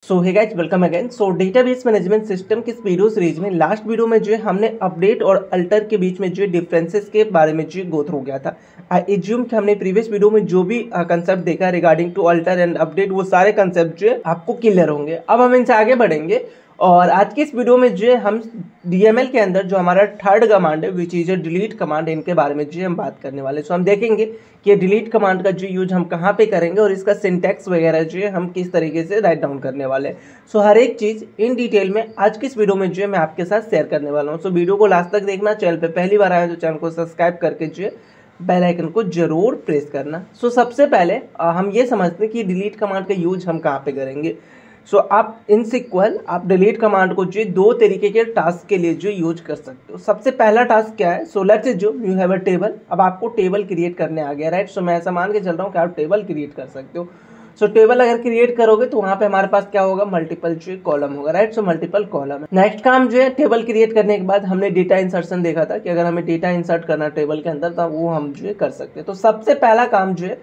सो hey guys, welcome again. So database management system की इस video series में last video में जो है हमने अपडेट और अल्टर के बीच में जो डिफरेंसेस के बारे में जो गो थ्रू किया था। आई एज्यूम कि हमने प्रीवियस वीडियो में जो भी कंसेप्ट देखा regarding to alter and update, वो सारे कंसेप्ट जो है आपको क्लियर होंगे। अब हम इनसे आगे बढ़ेंगे और आज की इस वीडियो में जो है हम डीएमएल के अंदर जो हमारा थर्ड कमांड है विच इज डिलीट कमांड, इनके बारे में जो हम बात करने वाले। सो हम देखेंगे कि डिलीट कमांड का जो यूज हम कहाँ पे करेंगे और इसका सिंटैक्स वगैरह जो है हम किस तरीके से राइट डाउन करने वाले हैं। सो हर एक चीज़ इन डिटेल में आज की इस वीडियो में जो है मैं आपके साथ शेयर करने वाला हूँ। सो वीडियो को लास्ट तक देखना, चैनल पे पहली बार आए तो चैनल को सब्सक्राइब करके जो है बेल आइकन को जरूर प्रेस करना। सो सबसे पहले हम ये समझते हैं कि डिलीट कमांड का यूज हम कहाँ पे करेंगे। सो आप इन सिक्वल आप डिलीट कमांड को जो दो तरीके के टास्क के लिए जो यूज कर सकते हो। सबसे पहला टास्क क्या है? सो लेट्स जो यू हैव अ टेबल। अब आपको टेबल क्रिएट करने आ गया, राइट। सो मैं ऐसा मान के चल रहा हूँ कि आप टेबल क्रिएट कर सकते हो। सो टेबल अगर क्रिएट करोगे तो वहाँ पे हमारे पास क्या होगा? मल्टीपल जो कॉलम होगा, राइट। सो मल्टीपल कॉलम है। नेक्स्ट काम जो है टेबल क्रिएट करने के बाद हमने डेटा इंसर्शन देखा था कि अगर हमें डेटा इंसर्ट करना टेबल के अंदर तो वो हम जो है कर सकते हैं। तो सबसे पहला काम जो है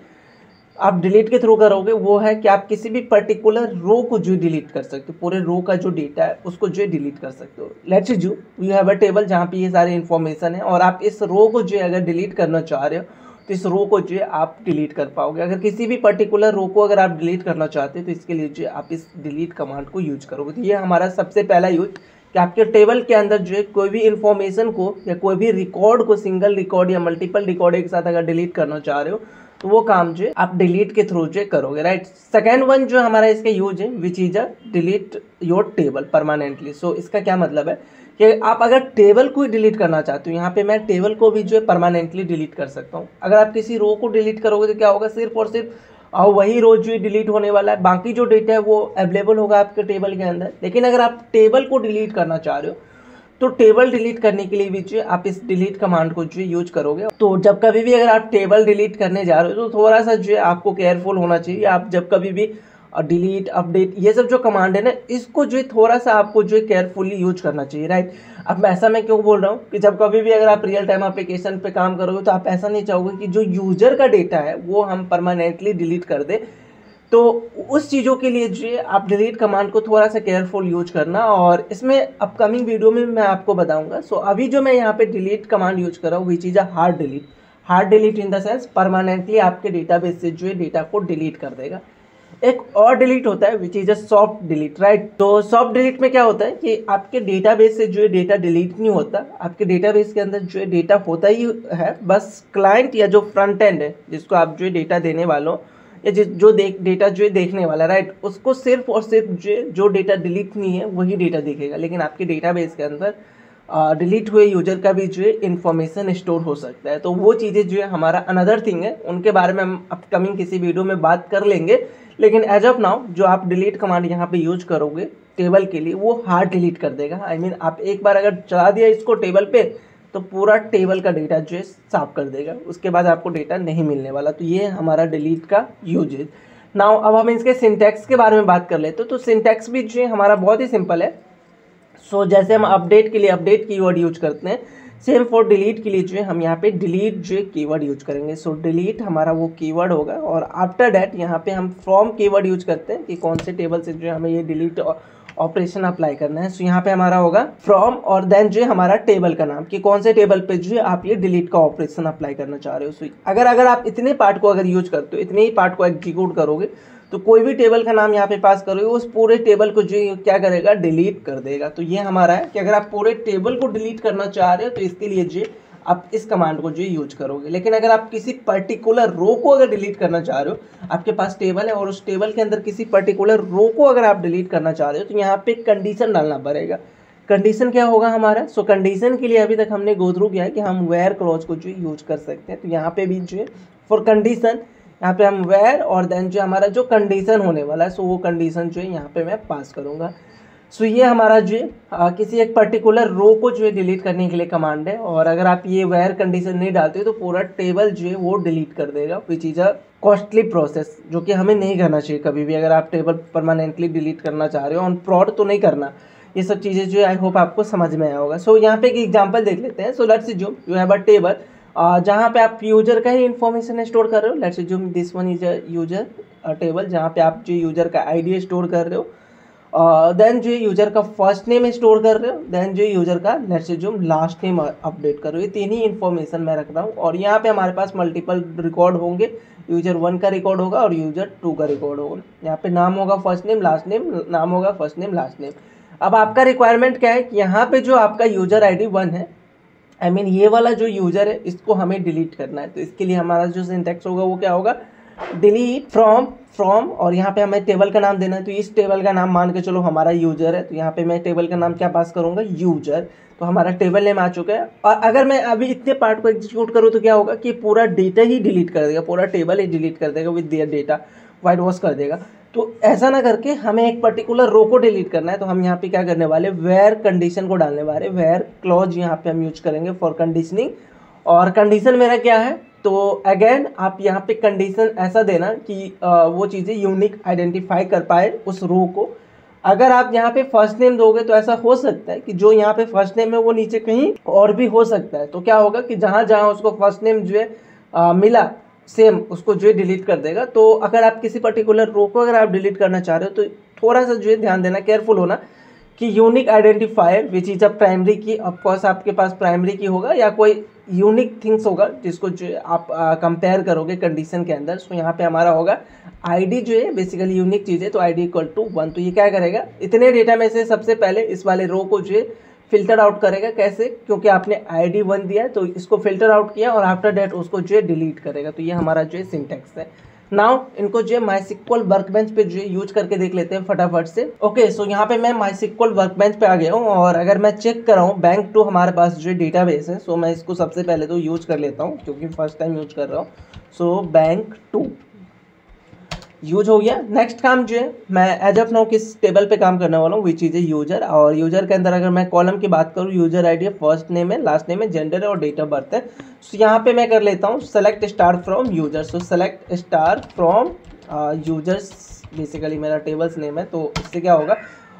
आप डिलीट के थ्रू करोगे वो है कि आप किसी भी पर्टिकुलर रो को जो डिलीट कर सकते हो। पूरे रो का जो डेटा है उसको जो डिलीट कर सकते हो। Let's you have a table जहाँ पे ये सारी इन्फॉर्मेशन है और आप इस रो को जो अगर डिलीट करना चाह रहे हो तो इस रो को जो आप डिलीट कर पाओगे। अगर किसी भी पर्टिकुलर रो को अगर आप डिलीट करना चाहते हो तो इसके लिए जो आप इस डिलीट कमांड को यूज करोगे। तो ये हमारा सबसे पहला यूज कि आपके टेबल के अंदर जो है कोई भी इन्फॉर्मेशन को या कोई भी रिकॉर्ड को सिंगल रिकॉर्ड या मल्टीपल रिकॉर्ड एक साथ अगर डिलीट करना चाह रहे हो तो वो काम जो है आप डिलीट के थ्रू जो करोगे, राइट। सेकेंड वन जो हमारा इसका यूज है which is a delete your table permanently. So इसका क्या मतलब है कि आप अगर टेबल को डिलीट करना चाहते हो, यहाँ पे मैं टेबल को भी जो है परमानेंटली डिलीट कर सकता हूँ। अगर आप किसी रो को डिलीट करोगे तो क्या होगा? सिर्फ और सिर्फ वही रो जो डिलीट होने वाला है, बाकी जो डेटा है वो अवेलेबल होगा आपके टेबल के अंदर। लेकिन अगर आप टेबल को डिलीट करना चाह रहे हो तो टेबल डिलीट करने के लिए भी जो आप इस डिलीट कमांड को जो यूज करोगे। तो जब कभी भी अगर आप टेबल डिलीट करने जा रहे हो तो थोड़ा सा जो है आपको केयरफुल होना चाहिए। आप जब कभी भी डिलीट अपडेट ये सब जो कमांड है ना, इसको जो है थोड़ा सा आपको जो है केयरफुली यूज करना चाहिए, राइट। अब ऐसा मैं क्यों बोल रहा हूँ कि जब कभी भी अगर आप रियल टाइम एप्लीकेशन पे काम करोगे तो आप ऐसा नहीं चाहोगे कि जो यूजर का डेटा है वो हम परमानेंटली डिलीट कर दे। तो उस चीज़ों के लिए जो है आप डिलीट कमांड को थोड़ा सा केयरफुल यूज करना, और इसमें अपकमिंग वीडियो में मैं आपको बताऊंगा। सो अभी जो मैं यहाँ पे डिलीट कमांड यूज कर रहा हूँ which is a hard delete. Hard delete in the sense permanently आपके डेटाबेस से जो है डेटा को डिलीट कर देगा। एक और डिलीट होता है which is a soft delete, right. तो सॉफ्ट डिलीट में क्या होता है कि आपके डेटाबेस से जो है डेटा डिलीट नहीं होता। आपके डेटाबेस के अंदर जो है डेटा होता ही है, बस क्लाइंट या जो फ्रंट एंड है जिसको आप जो है डेटा देने वालों या जो डेटा जो है देखने वाला, राइट, उसको सिर्फ और सिर्फ जो डेटा डिलीट नहीं है वही डेटा दिखेगा। लेकिन आपके डेटाबेस के अंदर डिलीट हुए यूजर का भी जो है इन्फॉर्मेशन स्टोर हो सकता है। तो वो चीज़ें जो है हमारा अनदर थिंग है, उनके बारे में हम अपकमिंग किसी वीडियो में बात कर लेंगे। लेकिन एज ऑफ नाउ जो आप डिलीट कमांड यहाँ पे यूज करोगे टेबल के लिए वो हार्ड डिलीट कर देगा। आई मीन आप एक बार अगर चला दिया इसको टेबल पे तो पूरा टेबल का डेटा जो है साफ कर देगा, उसके बाद आपको डेटा नहीं मिलने वाला। तो ये हमारा डिलीट का यूज है। नाउ अब हम इसके सिंटैक्स के बारे में बात कर लेते हैं। तो सिंटैक्स भी जो है हमारा बहुत ही सिंपल है। सो जैसे हम अपडेट के लिए अपडेट कीवर्ड यूज करते हैं, सेम फॉर डिलीट के लिए जो है हम यहाँ पे डिलीट जो है कीवर्ड यूज करेंगे। सो डिलीट हमारा वो कीवर्ड होगा और आफ्टर दैट यहाँ पे हम फ्रॉम कीवर्ड यूज करते हैं कि कौन से टेबल से जो है हमें ये डिलीट ऑपरेशन अप्लाई करना है। सो यहाँ पे हमारा होगा फ्रॉम और देन जो है हमारा टेबल का नाम कि कौन से टेबल पे जो है आप ये डिलीट का ऑपरेशन अप्लाई करना चाह रहे हो। सो अगर आप इतने पार्ट को अगर यूज करते हो, इतने ही पार्ट को एग्जीक्यूट करोगे तो कोई भी टेबल का नाम यहाँ पे पास करोगे उस पूरे टेबल को जो क्या करेगा? डिलीट कर देगा। तो ये हमारा है कि अगर आप पूरे टेबल को डिलीट करना चाह रहे हो तो इसके लिए जो आप इस कमांड को जो यूज करोगे। लेकिन अगर आप किसी पर्टिकुलर रो को अगर डिलीट करना चाह रहे हो, आपके पास टेबल है और उस टेबल के अंदर किसी पर्टिकुलर रो को अगर आप डिलीट करना चाह रहे हो तो यहाँ पे कंडीशन डालना पड़ेगा। कंडीशन क्या होगा हमारा? सो कंडीशन के लिए अभी तक हमने गो थ्रू किया है कि हम वेयर क्लॉज को जो यूज कर सकते हैं। तो यहाँ पे भी जो है फॉर कंडीशन यहाँ पे हम वेयर और देन जो हमारा जो कंडीशन होने वाला है सो वो कंडीशन जो है यहाँ पे मैं पास करूँगा। सो ये हमारा जो है किसी एक पर्टिकुलर रो को जो है डिलीट करने के लिए कमांड है। और अगर आप ये वेयर कंडीशन नहीं डालते तो पूरा टेबल जो है वो डिलीट कर देगा, which is a costly process जो कि हमें नहीं करना चाहिए कभी भी। अगर आप टेबल परमानेंटली डिलीट करना चाह रहे हो, ऑन प्रॉड तो नहीं करना। ये सब चीज़ें जो आई होप आपको समझ में आया होगा। सो यहाँ पे एक एग्जाम्पल देख लेते हैं। So let's assume you have a table जहाँ पे आप यूजर का ही इन्फॉर्मेशन स्टोर कर रहे हो। Let's assume this one is a user table जहाँ पे आप जो यूजर का आईडी स्टोर कर रहे हो। देन जो यूजर का फर्स्ट नेम स्टोर कर रहे हो, देन जो यूजर का let's assume last name update कर रहे हो। ये तीन ही इन्फॉर्मेशन मैं रख रहा हूँ और यहाँ पे हमारे पास मल्टीपल रिकॉर्ड होंगे। यूजर 1 का रिकॉर्ड होगा और यूजर 2 का रिकॉर्ड होगा। यहाँ पे नाम होगा फर्स्ट नेम लास्ट नेम, नाम होगा फर्स्ट नेम लास्ट नेम। अब आपका रिक्वायरमेंट क्या है कि यहाँ पे जो आपका यूजर ID 1 है, आई मीन ये वाला जो यूजर है इसको हमें डिलीट करना है। तो इसके लिए हमारा जो सिंटैक्स होगा वो क्या होगा, डिलीट फ्रॉम और यहाँ पे हमें टेबल का नाम देना है। तो इस टेबल का नाम मान के चलो हमारा यूजर है, तो यहाँ पे मैं टेबल का नाम क्या पास करूँगा, यूजर। तो हमारा टेबल नेम आ चुका है। और अगर मैं अभी इतने पार्ट को एग्जीक्यूट करूँ तो क्या होगा कि पूरा डेटा ही डिलीट कर देगा, पूरा टेबल ही डिलीट कर देगा with their data, white wash कर देगा। तो ऐसा ना करके हमें एक पर्टिकुलर रो को डिलीट करना है। तो हम यहाँ पे क्या करने वाले, वेयर कंडीशन को डालने वाले, वेयर क्लॉज यहाँ पे हम यूज करेंगे फॉर कंडीशनिंग। और कंडीशन मेरा क्या है, तो अगेन आप यहाँ पे कंडीशन ऐसा देना कि वो चीज़ें यूनिक आइडेंटिफाई कर पाए उस रो को। अगर आप यहाँ पे फर्स्ट नेम दोगे तो ऐसा हो सकता है कि जो यहाँ पे फर्स्ट नेम है वो नीचे कहीं और भी हो सकता है। तो क्या होगा कि जहाँ जहाँ उसको फर्स्ट नेम जो है मिला सेम, उसको जो है डिलीट कर देगा। तो अगर आप किसी पर्टिकुलर रो को अगर आप डिलीट करना चाह रहे हो तो थोड़ा सा जो है ध्यान देना, केयरफुल होना कि unique identifier which is a primary की, ऑफकोर्स आपके पास प्राइमरी की होगा या कोई यूनिक थिंग्स होगा जिसको जो आप कंपेयर करोगे कंडीशन के अंदर। सो यहाँ पे हमारा होगा ID जो है बेसिकली यूनिक चीज़ है, तो ID इक्वल टू 1। तो ये क्या करेगा, इतने डेटा में से सबसे पहले इस वाले रो को जो है फिल्टर आउट करेगा। कैसे, क्योंकि आपने ID 1 दिया है तो इसको फिल्टर आउट किया और आफ्टर डेट उसको जो है डिलीट करेगा। तो ये हमारा जो है सिंटैक्स है। नाउ इनको जो है माईस्क्ल वर्कबेंच पे जो है यूज करके देख लेते हैं फटाफट से। ओके, सो यहाँ पे मैं माईस्क्ल वर्कबेंच पे आ गया हूँ और अगर मैं चेक कराऊँ बैंक 2 हमारे पास जो है डेटाबेस है। सो मैं इसको सबसे पहले तो यूज कर लेता हूँ क्योंकि फर्स्ट टाइम यूज कर रहा हूँ। सो बैंक 2 यूज हो गया। नेक्स्ट काम जो है मैं एज ऑफ नाउ किस टेबल पे काम करने वाला हूँ, वो चीज़ है यूजर। और यूजर के अंदर अगर मैं कॉलम की बात करूँ, यूजर ID है, फर्स्ट नेम है, लास्ट नेम है, जेंडर है और डेट ऑफ बर्थ है। सो यहाँ पे मैं कर लेता हूँ select star from user. So select star from users basically मेरा टेबल्स नेम है। तो इससे क्या होगा,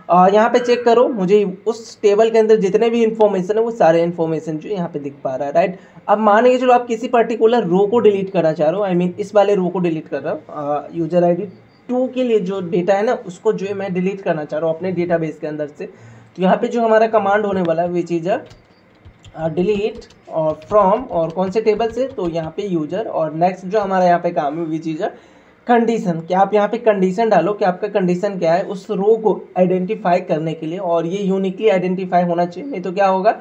यहाँ पे चेक करो, मुझे उस टेबल के अंदर जितने भी इन्फॉर्मेशन है वो सारे इन्फॉर्मेशन जो यहाँ पे दिख पा रहा है, राइट। अब मान के चलो आप किसी पर्टिकुलर रो को डिलीट करना चाह रहे हो, आई मीन इस वाले रो को डिलीट कर रहा हूँ, यूजर ID 2 के लिए जो डेटा है ना उसको जो है मैं डिलीट करना चाह रहा हूँ अपने डेटाबेस के अंदर से। तो यहाँ पे जो हमारा कमांड होने वाला है वो चीज़ है डिलीट और फ्रॉम और कौन से टेबल से, तो यहाँ पे यूजर। और नेक्स्ट जो हमारा यहाँ पे काम है वो चीज़ है कंडीशन, कि आप यहाँ पे कंडीशन डालो कि आपका कंडीशन क्या है उस रो को आइडेंटिफाई करने के लिए, और ये यूनिकली आइडेंटिफाई होना चाहिए। नहीं तो क्या होगा,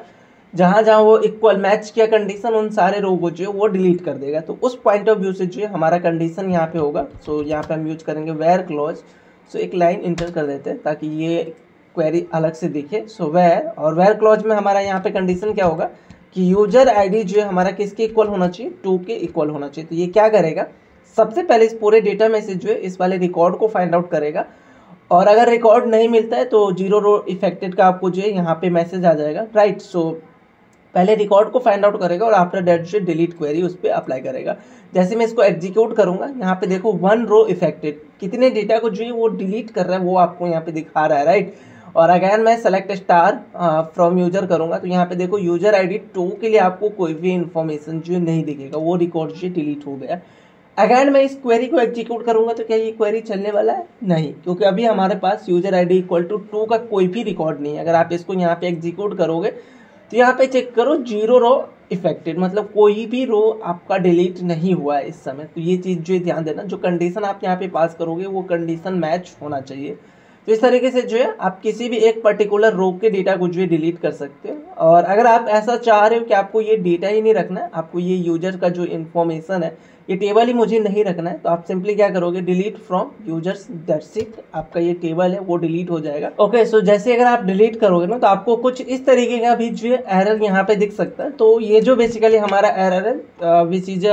जहाँ जहाँ वो इक्वल मैच किया कंडीशन उन सारे रो को जो है वो डिलीट कर देगा। तो उस पॉइंट ऑफ व्यू से जो है हमारा कंडीशन यहाँ पे होगा। सो यहाँ पे हम यूज करेंगे वेयर क्लॉज। सो एक लाइन इंटर कर देते हैं ताकि ये क्वेरी अलग से दिखे। सो वेयर, और वेयर क्लॉज में हमारा यहाँ पे कंडीशन क्या होगा कि यूजर ID जो है हमारा किसके इक्वल होना चाहिए, 2 के इक्वल होना चाहिए। तो ये क्या करेगा, सबसे पहले इस पूरे डेटा में से जो है इस वाले रिकॉर्ड को फाइंड आउट करेगा, और अगर रिकॉर्ड नहीं मिलता है तो 0 रो इफेक्टेड का आपको जो है यहाँ पे मैसेज आ जाएगा, राइट। सो पहले रिकॉर्ड को फाइंड आउट करेगा और आफ्टर दैट जो डिलीट क्वेरी उस पर अप्लाई करेगा। जैसे मैं इसको एग्जीक्यूट करूंगा, यहाँ पे देखो 1 रो इफेक्टेड, कितने डेटा को जो है वो डिलीट कर रहा है वो आपको यहाँ पे दिखा रहा है, राइट। और अगेन मैं सेलेक्ट स्टार फ्रॉम यूजर करूंगा तो यहाँ पे देखो यूजर ID 2 के लिए आपको कोई भी इन्फॉर्मेशन जो नहीं दिखेगा, वो रिकॉर्ड जो डिलीट हो गया। अगेन मैं इस क्वेरी को एग्जीक्यूट करूंगा तो क्या ये क्वेरी चलने वाला है, नहीं, क्योंकि अभी हमारे पास यूजर ID इक्वल टू 2 का कोई भी रिकॉर्ड नहीं है। अगर आप इसको यहाँ पे एग्जीक्यूट करोगे तो यहाँ पे चेक करो 0 रो इफेक्टेड, मतलब कोई भी रो आपका डिलीट नहीं हुआ है इस समय। तो ये चीज़ जो ध्यान देना, जो कंडीशन आप यहाँ पे पास करोगे वो कंडीशन मैच होना चाहिए। तो इस तरीके से जो है आप किसी भी एक पर्टिकुलर रो के डेटा को जो है डिलीट कर सकते हो। और अगर आप ऐसा चाह रहे हो कि आपको ये डेटा ही नहीं रखना है, आपको ये यूजर का जो इन्फॉर्मेशन है ये टेबल ही मुझे नहीं रखना है, तो आप सिंपली क्या करोगे, delete from users, that's it, आपका ये टेबल है वो डिलीट हो जाएगा। ओके, सो जैसे अगर आप डिलीट करोगे ना तो आपको कुछ इस तरीके का भी जो है एरर यहाँ पे दिख सकता है। तो ये जो बेसिकली हमारा एरर है विच इज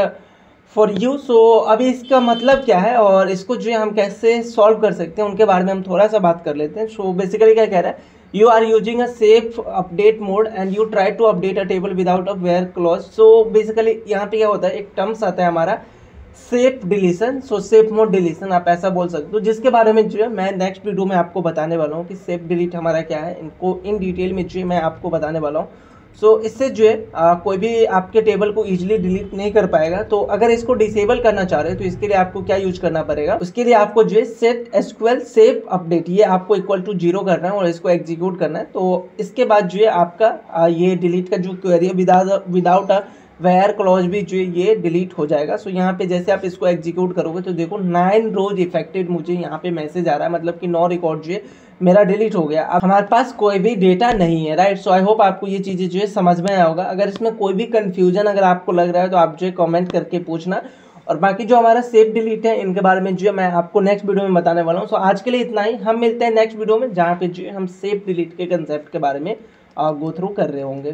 फॉर यू। सो अभी इसका मतलब क्या है और इसको जो है हम कैसे सॉल्व कर सकते हैं उनके बारे में हम थोड़ा सा बात कर लेते हैं। सो बेसिकली क्या कह रहा है, you are using a safe update mode and you try to update a table without a where clause. So basically यहाँ पे क्या होता है, एक टर्म्स आता है हमारा सेफ डिलीशन। सो सेफ मोड डिलीशन आप ऐसा बोल सकते हो, जिसके बारे में जो है मैं नेक्स्ट वीडियो में आपको बताने वाला हूँ कि सेफ डिलीट हमारा क्या है, इनको इन डिटेल में जो है मैं आपको बताने वाला हूँ। सो इससे जो है कोई भी आपके टेबल को इजीली डिलीट नहीं कर पाएगा। तो अगर इसको डिसेबल करना चाह रहे हैं तो इसके लिए आपको क्या यूज करना पड़ेगा, उसके लिए आपको जो है सेट एसक्यूएल सेव अपडेट ये आपको इक्वल टू 0 करना है और इसको एग्जीक्यूट करना है। तो इसके बाद जो है आपका ये डिलीट का जो क्वेरी है विदाउट अ वेयर क्लॉज भी जो है ये डिलीट हो जाएगा। सो यहाँ पे जैसे आप इसको एग्जीक्यूट करोगे तो देखो 9 रोज इफेक्टेड मुझे यहाँ पे मैसेज आ रहा है, मतलब कि 9 रिकॉर्ड जो है मेरा डिलीट हो गया। अब हमारे पास कोई भी डेटा नहीं है, राइट। सो आई होप आपको ये चीज़ें जो है समझ में आया होगा। अगर इसमें कोई भी कंफ्यूजन अगर आपको लग रहा है तो आप जो है कमेंट करके पूछना। और बाकी जो हमारा सेव डिलीट है इनके बारे में जो है मैं आपको नेक्स्ट वीडियो में बताने वाला हूँ। सो आज के लिए इतना ही, हम मिलते हैं नेक्स्ट वीडियो में जहाँ पे जो है हम सेव डिलीट के कंसेप्ट के बारे में गो थ्रू कर रहे होंगे।